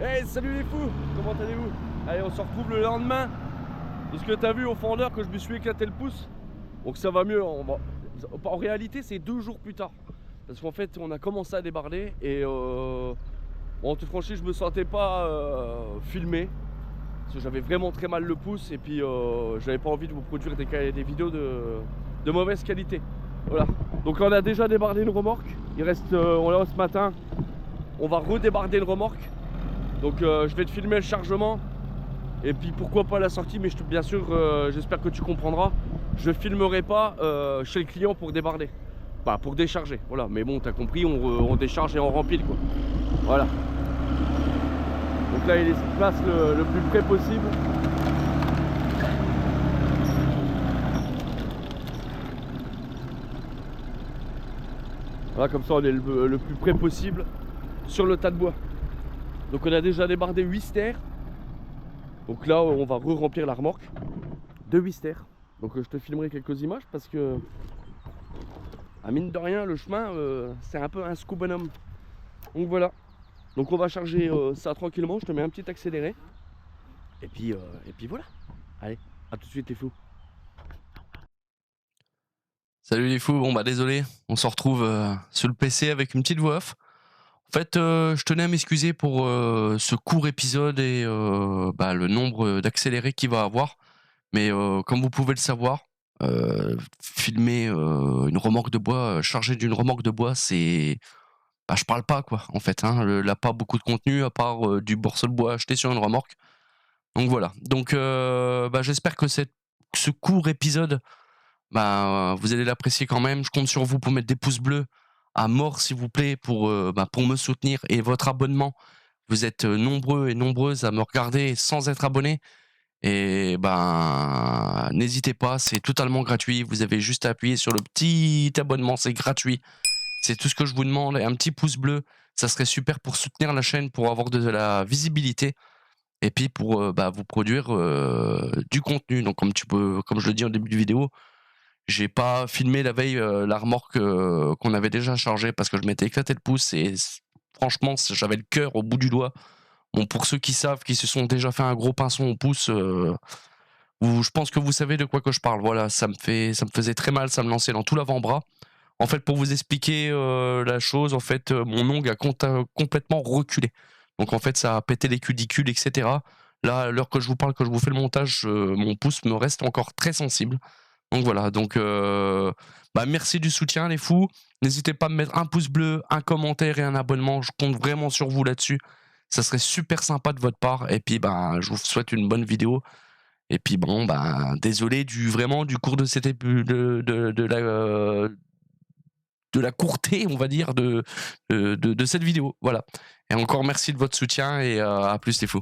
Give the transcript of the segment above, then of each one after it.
Hey, salut les fous, comment allez-vous? Allez, on se retrouve le lendemain. Est-ce que t'as vu au fondeur que je me suis éclaté le pouce? Donc ça va mieux. En réalité, c'est 2 jours plus tard. Parce qu'en fait, on a commencé à débarder et bon, en toute franchise, je me sentais pas filmé. Parce que j'avais vraiment très mal le pouce et puis j'avais pas envie de vous produire des vidéos de mauvaise qualité. Voilà. Donc on a déjà débardé une remorque. Il reste, on l'a ce matin. On va redébarder une remorque. Donc je vais te filmer le chargement et puis pourquoi pas la sortie, mais bien sûr j'espère que tu comprendras. Je filmerai pas chez le client pour débarder, pas pour décharger, voilà. Mais bon, t'as compris, on décharge et on rempile quoi. Voilà. Donc là il se place le plus près possible. Voilà, comme ça on est le plus près possible sur le tas de bois. Donc on a déjà débardé 8 stères. Donc là on va re-remplir la remorque de 8 stères. Donc je te filmerai quelques images parce que mine de rien le chemin c'est un peu un scoop bonhomme. Donc voilà. Donc on va charger ça tranquillement, je te mets un petit accéléré. Et puis voilà. Allez, à tout de suite les fous. Salut les fous, bon bah désolé, on se retrouve sur le PC avec une petite voix off. En fait, je tenais à m'excuser pour ce court épisode et le nombre d'accélérés qu'il va avoir. Mais comme vous pouvez le savoir, filmer une remorque de bois, charger d'une remorque de bois, c'est... Bah, je parle pas quoi, en fait. Hein, là, pas beaucoup de contenu à part du morceau de bois acheté sur une remorque. Donc voilà. Donc j'espère que ce court épisode vous allez l'apprécier quand même. Je compte sur vous pour mettre des pouces bleus à mort, s'il vous plaît, pour me soutenir. Et votre abonnement, vous êtes nombreux et nombreuses à me regarder sans être abonnés. Et n'hésitez pas, c'est totalement gratuit. Vous avez juste à appuyer sur le petit abonnement, c'est gratuit. C'est tout ce que je vous demande. Et un petit pouce bleu, ça serait super pour soutenir la chaîne, pour avoir de la visibilité. Et puis pour vous produire du contenu. Donc comme je le dis en début de vidéo, j'ai pas filmé la veille la remorque qu'on avait déjà chargée parce que je m'étais éclaté le pouce et franchement j'avais le cœur au bout du doigt. Bon, pour ceux qui savent, qui se sont déjà fait un gros pinceau au pouce, je pense que vous savez de quoi que je parle. Voilà, ça me faisait très mal, ça me lançait dans tout l'avant-bras. En fait, pour vous expliquer la chose, en fait, mon ongle a complètement reculé. Donc en fait, ça a pété les cudicules, etc. Là, à l'heure que je vous parle, que je vous fais le montage, mon pouce me reste encore très sensible. Donc voilà, donc merci du soutien les fous. N'hésitez pas à me mettre un pouce bleu, un commentaire et un abonnement. Je compte vraiment sur vous là-dessus. Ça serait super sympa de votre part. Et puis je vous souhaite une bonne vidéo. Et puis désolé vraiment du cours de cette de la courteté, on va dire, de cette vidéo. Voilà. Et encore merci de votre soutien et à plus les fous.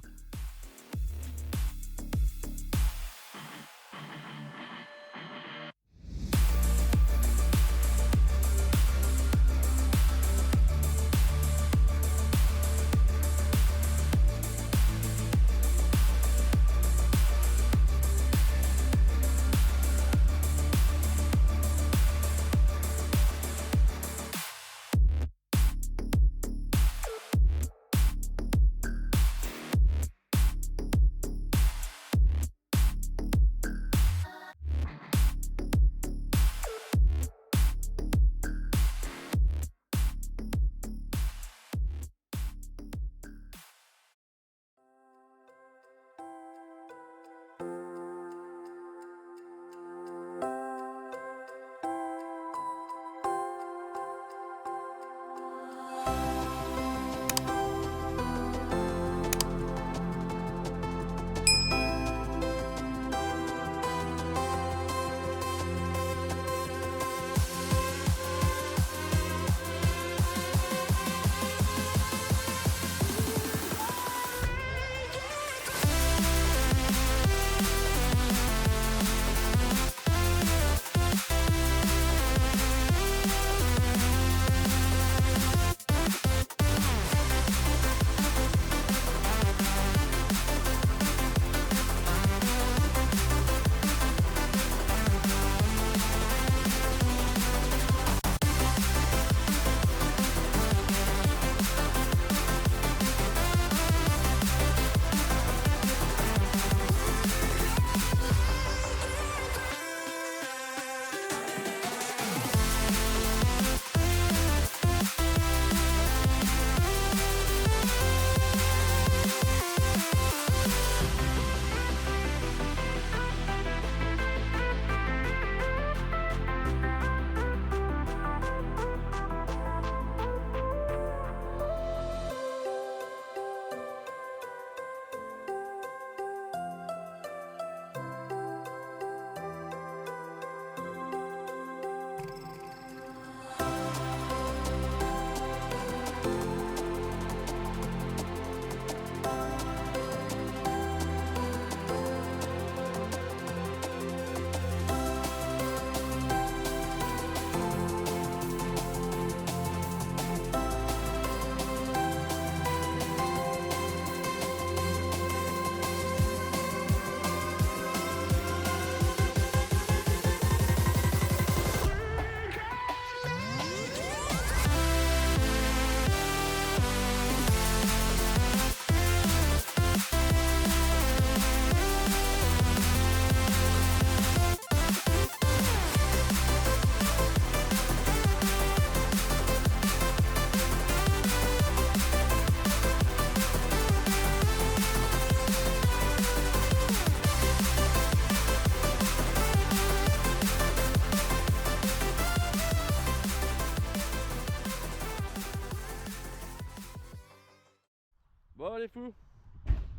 les fous.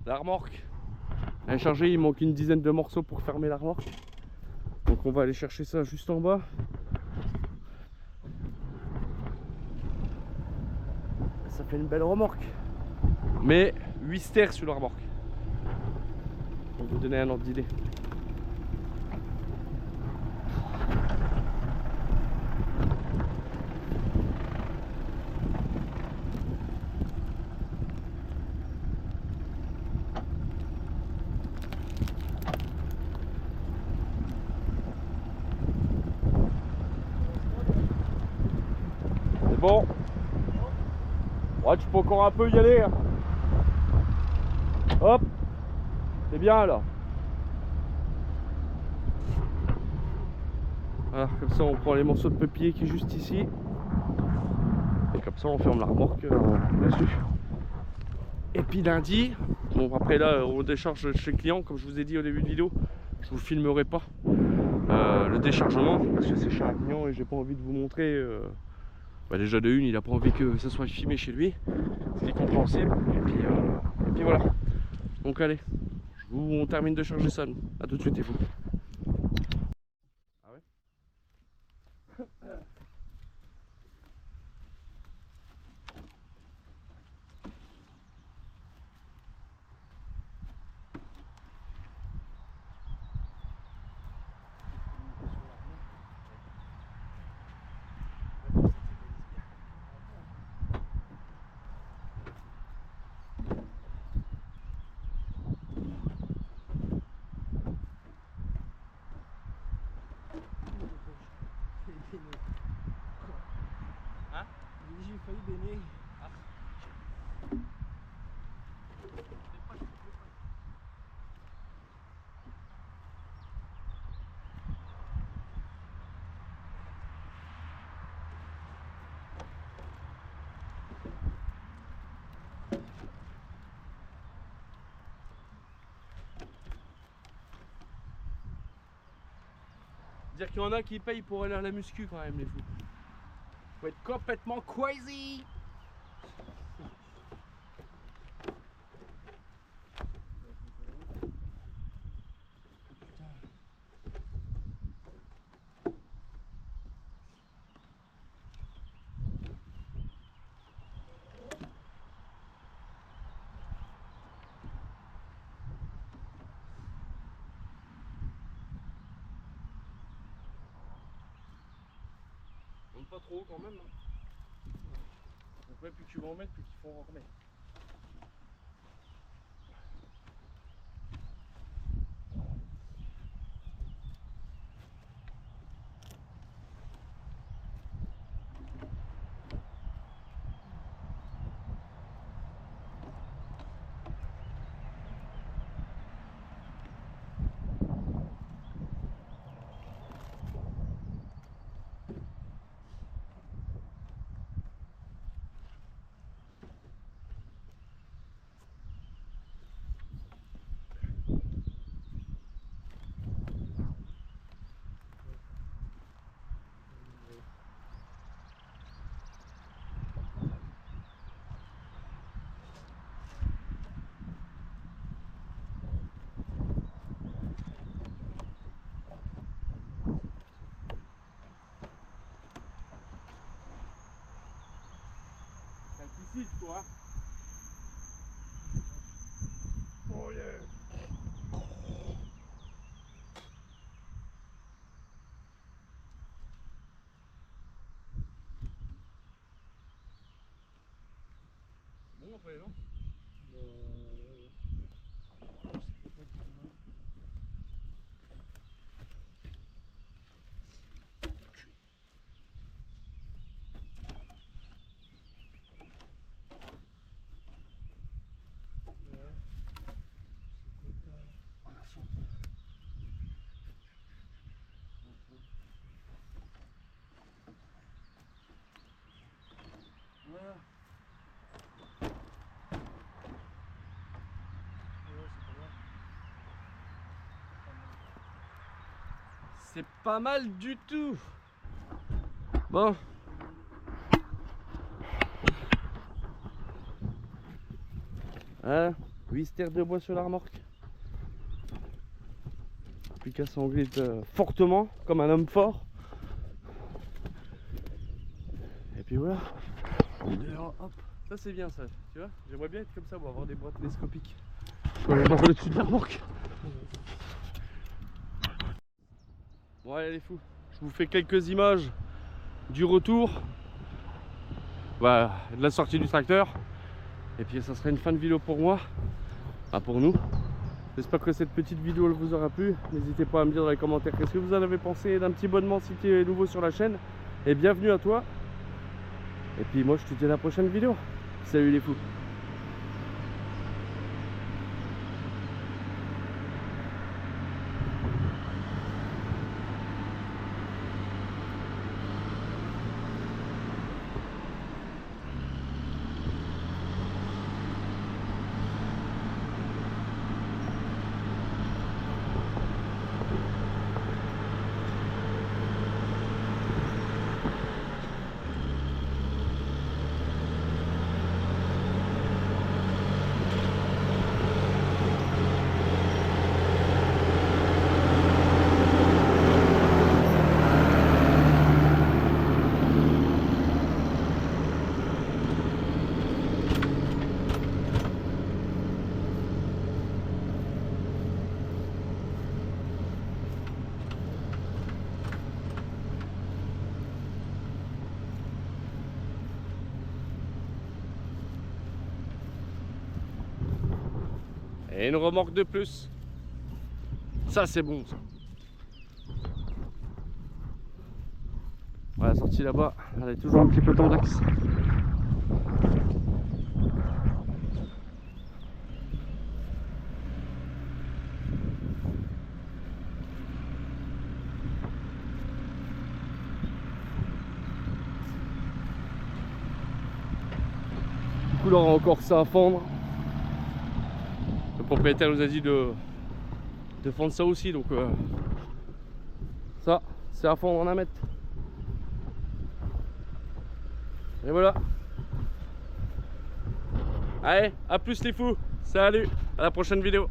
La remorque. Elle est chargée, il manque une dizaine de morceaux pour fermer la remorque. Donc on va aller chercher ça juste en bas. Ça fait une belle remorque. Mais 8 stères sur la remorque. Pour vous donner un ordre d'idée. C'est bon. Ouais, tu peux encore un peu y aller. Hein. Hop. C'est bien là. Voilà, comme ça on prend les morceaux de papier qui est juste ici. Et comme ça on ferme la remorque là-dessus. Et puis lundi, bon après là on décharge chez le client, comme je vous ai dit au début de vidéo, je vous filmerai pas le déchargement parce que c'est chez un client et j'ai pas envie de vous montrer. Déjà de une, il a pas envie que ça soit filmé chez lui, ce qui est compréhensible. Et puis voilà. Donc allez, on termine de charger ça. A tout de suite, il faut. Ah ouais. Hein? J'ai failli baigner. Dire qu'il y en a qui payent pour aller à la muscu quand même, les fous. Faut être complètement crazy. On monte pas trop haut quand même. Hein. Après, plus tu vas en mettre, plus il faut en remettre. Ici, toi. Oh yeah. Bon après non. C'est pas mal du tout. Bon. Hein, 8 stères de bois sur la remorque. Plus qu'à s'engler fortement, comme un homme fort. Et puis voilà. Hop. Ça c'est bien ça, tu vois. J'aimerais bien être comme ça pour avoir des bois télescopiques. Je peux aller voir au-dessus de la remorque. Bon allez les fous, je vous fais quelques images du retour. Voilà, de la sortie du tracteur. Et puis ça sera une fin de vidéo pour moi. Enfin pour nous. J'espère que cette petite vidéo vous aura plu. N'hésitez pas à me dire dans les commentaires qu'est-ce que vous en avez pensé, d'un petit abonnement si tu es nouveau sur la chaîne. Et bienvenue à toi. Et puis moi je te dis à la prochaine vidéo. Salut les fous. Et une remorque de plus. Ça c'est bon ça. Voilà, la sortie là-bas, elle est toujours un petit peu tendax. Du coup là on a encore ça à fendre. Le propriétaire nous a dit de fendre ça aussi, donc ça c'est à fondre en 1 mètre. Et voilà. Allez, à plus les fous. Salut, à la prochaine vidéo.